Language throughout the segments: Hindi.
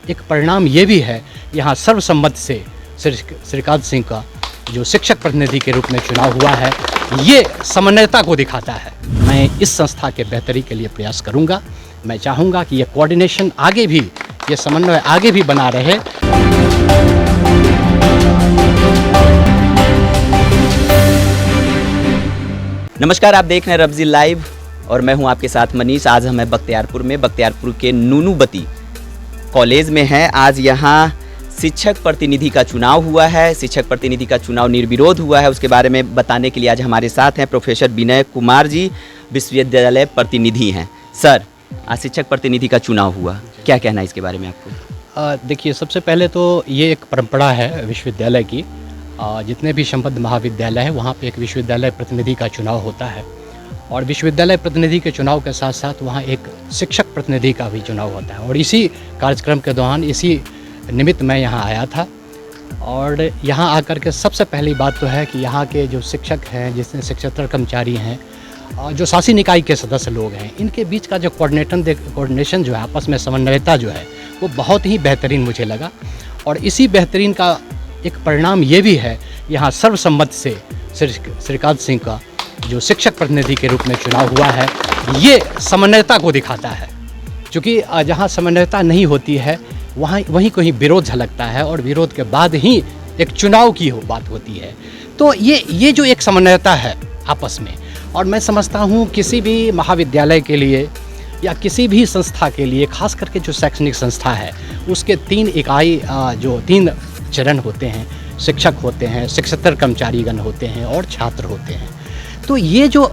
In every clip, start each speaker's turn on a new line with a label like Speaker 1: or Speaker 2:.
Speaker 1: एक परिणाम ये भी है, यहाँ सर्वसम्मति से श्रीकांत सिंह का जो शिक्षक प्रतिनिधि के रूप में चुनाव हुआ है, ये समन्वयता को दिखाता है। मैं इस संस्था के बेहतरी के लिए प्रयास करूंगा। मैं चाहूँगा कि ये कोऑर्डिनेशन आगे भी, ये समन्वय आगे भी बना रहे।
Speaker 2: नमस्कार, आप देख रहे हैं रब्जी लाइव और मैं हूं आपके साथ मनीष। आज हम हैं बख्तियारपुर के नूनूबती कॉलेज में हैं। आज यहां शिक्षक प्रतिनिधि का चुनाव हुआ है। शिक्षक प्रतिनिधि का चुनाव निर्विरोध हुआ है। उसके बारे में बताने के लिए आज हमारे साथ हैं प्रोफेसर विनय कुमार जी, विश्वविद्यालय प्रतिनिधि हैं। सर, आज शिक्षक प्रतिनिधि का चुनाव हुआ, क्या कहना है इसके बारे में आपको?
Speaker 1: देखिए, सबसे पहले तो ये एक परंपरा है विश्वविद्यालय की। जितने भी संबद्ध महाविद्यालय है वहाँ पे एक विश्वविद्यालय प्रतिनिधि का चुनाव होता है, और विश्वविद्यालय प्रतिनिधि के चुनाव के साथ साथ वहाँ एक शिक्षक प्रतिनिधि का भी चुनाव होता है। और इसी कार्यक्रम के दौरान, इसी निमित्त मैं यहाँ आया था। और यहाँ आकर के सबसे पहली बात तो है कि यहाँ के जो शिक्षक हैं, जिसमें शिक्षकेतर कर्मचारी हैं, जो शासी निकाय के सदस्य लोग हैं, इनके बीच का जो कोऑर्डिनेशन जो है, आपस में समन्वयता जो है, वो बहुत ही बेहतरीन मुझे लगा। और इसी बेहतरीन का एक परिणाम ये भी है, यहाँ सर्वसम्मति से श्रीकांत सिंह का जो शिक्षक प्रतिनिधि के रूप में चुनाव हुआ है, ये समन्वयता को दिखाता है। क्योंकि जहाँ समन्वयता नहीं होती है वहीं कोई विरोध झलकता है, और विरोध के बाद ही एक चुनाव की बात होती है। तो ये जो एक समन्वयता है आपस में, और मैं समझता हूँ किसी भी महाविद्यालय के लिए या किसी भी संस्था के लिए, खास करके जो शैक्षणिक संस्था है, उसके तीन चरण होते हैं। शिक्षक होते हैं, शिक्षकेतर कर्मचारीगण होते हैं, और छात्र होते हैं। तो ये जो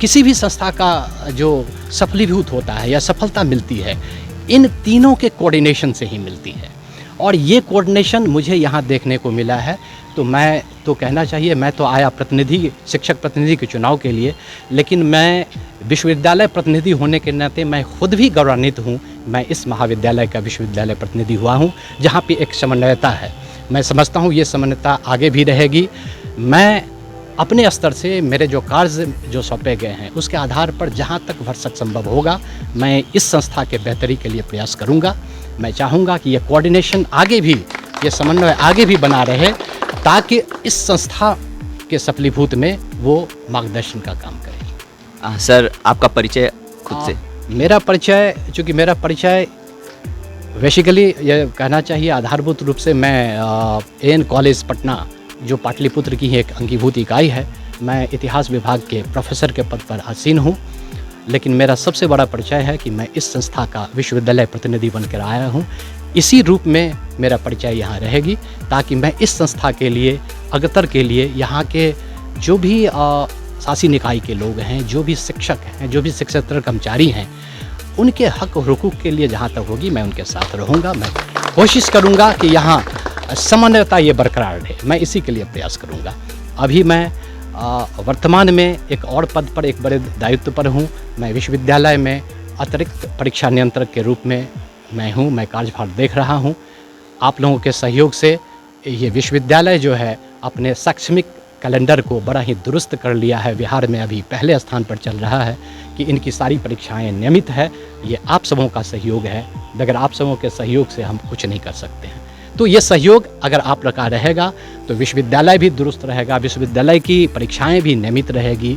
Speaker 1: किसी भी संस्था का जो सफलीभूत होता है या सफलता मिलती है, इन तीनों के कोऑर्डिनेशन से ही मिलती है। और ये कोऑर्डिनेशन मुझे यहाँ देखने को मिला है। तो मैं तो कहना चाहिए, मैं तो आया शिक्षक प्रतिनिधि के चुनाव के लिए, लेकिन मैं विश्वविद्यालय प्रतिनिधि होने के नाते मैं खुद भी गौरवान्वित हूँ। मैं इस महाविद्यालय का विश्वविद्यालय प्रतिनिधि हुआ हूँ, जहाँ पे एक समन्वयता है। मैं समझता हूँ ये समन्वयता आगे भी रहेगी। मैं अपने स्तर से मेरे जो कार्य जो सौंपे गए हैं, उसके आधार पर जहाँ तक भरसक संभव होगा, मैं इस संस्था के बेहतरी के लिए प्रयास करूँगा। मैं चाहूँगा कि ये कोऑर्डिनेशन आगे भी, ये समन्वय आगे भी बना रहे, ताकि इस संस्था के सफलीभूत में वो मार्गदर्शन का काम करे।
Speaker 2: सर, आपका परिचय खुद से?
Speaker 1: मेरा परिचय बेसिकली ये कहना चाहिए, आधारभूत रूप से मैं AN कॉलेज पटना, जो पाटलिपुत्र की एक अंगीभूत इकाई है, मैं इतिहास विभाग के प्रोफेसर के पद पर आसीन हूँ। लेकिन मेरा सबसे बड़ा परिचय है कि मैं इस संस्था का विश्वविद्यालय प्रतिनिधि बनकर आया हूँ। इसी रूप में मेरा परिचय यहाँ रहेगी, ताकि मैं इस संस्था के लिए, अग्रतर के लिए, यहाँ के जो भी शासी निकाय के लोग हैं, जो भी शिक्षक हैं, जो भी शिक्षकेतर कर्मचारी हैं, उनके हक और हुकूक के लिए जहाँ तक होगी मैं उनके साथ रहूँगा। मैं कोशिश करूँगा कि यहाँ समन्वयता ये बरकरार रहे। मैं इसी के लिए प्रयास करूँगा। अभी मैं वर्तमान में एक और पद पर, एक बड़े दायित्व पर हूँ। मैं विश्वविद्यालय में अतिरिक्त परीक्षा नियंत्रक के रूप में मैं हूँ। मैं कार्यभार देख रहा हूँ। आप लोगों के सहयोग से ये विश्वविद्यालय जो है, अपने शैक्षणिक कैलेंडर को बड़ा ही दुरुस्त कर लिया है। बिहार में अभी पहले स्थान पर चल रहा है कि इनकी सारी परीक्षाएं नियमित है। ये आप सबों का सहयोग है। बगैर आप सबों के सहयोग से हम कुछ नहीं कर सकते हैं। तो ये सहयोग अगर आप लोग का रहेगा तो विश्वविद्यालय भी दुरुस्त रहेगा, विश्वविद्यालय की परीक्षाएं भी नियमित रहेगी,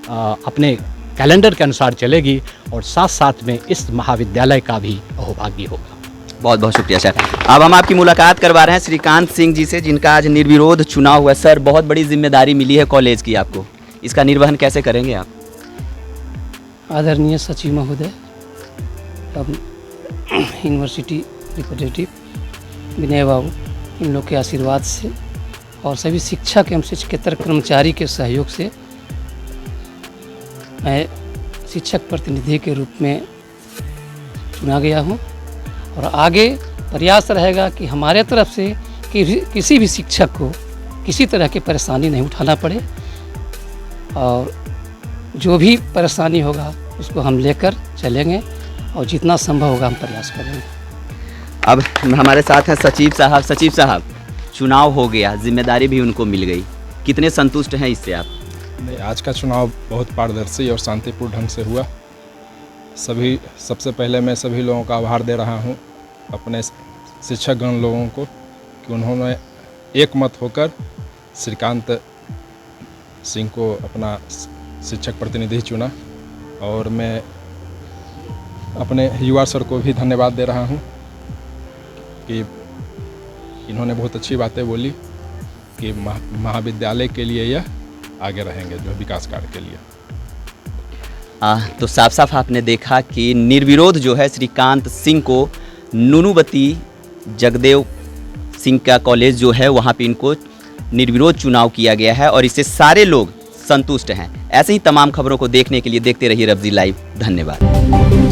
Speaker 1: अपने कैलेंडर के अनुसार चलेगी, और साथ साथ में इस महाविद्यालय का भी बहुभाग्य होगा।
Speaker 2: बहुत बहुत शुक्रिया सर। अब हम आपकी मुलाकात करवा रहे हैं श्रीकांत सिंह जी से, जिनका आज निर्विरोध चुनाव हुआ। सर, बहुत बड़ी जिम्मेदारी मिली है कॉलेज की आपको, इसका निर्वहन कैसे करेंगे आप?
Speaker 3: आदरणीय सचिव महोदय, यूनिवर्सिटी रिप्रेजेंटेटिव विनय बाबू, इन लोग के आशीर्वाद से और सभी शिक्षक एवं शिक्षकेतर कर्मचारी के सहयोग से मैं शिक्षक प्रतिनिधि के रूप में चुना गया हूँ। और आगे प्रयास रहेगा कि हमारे तरफ से किसी भी शिक्षक को किसी तरह की परेशानी नहीं उठाना पड़े, और जो भी परेशानी होगा उसको हम लेकर चलेंगे, और जितना संभव होगा हम प्रयास करेंगे।
Speaker 2: अब हमारे साथ हैं सचिव साहब। सचिव साहब, चुनाव हो गया, जिम्मेदारी भी उनको मिल गई, कितने संतुष्ट हैं इससे आप?
Speaker 4: नहीं, आज का चुनाव बहुत पारदर्शी और शांतिपूर्ण ढंग से हुआ। सबसे पहले मैं सभी लोगों का आभार दे रहा हूं अपने शिक्षकगण लोगों को कि उन्होंने एक मत होकर श्रीकांत सिंह को अपना शिक्षक प्रतिनिधि चुना। और मैं अपने युवा सर को भी धन्यवाद दे रहा हूँ कि इन्होंने बहुत अच्छी बातें बोली कि महाविद्यालय के लिए यह आगे रहेंगे जो विकास कार्य के लिए।
Speaker 2: तो साफ साफ आपने देखा कि निर्विरोध जो है श्रीकांत सिंह को नूनूबती जगदेव सिंह का कॉलेज जो है वहाँ पे इनको निर्विरोध चुनाव किया गया है और इससे सारे लोग संतुष्ट हैं। ऐसे ही तमाम खबरों को देखने के लिए देखते रहिए रब्जी लाइव। धन्यवाद।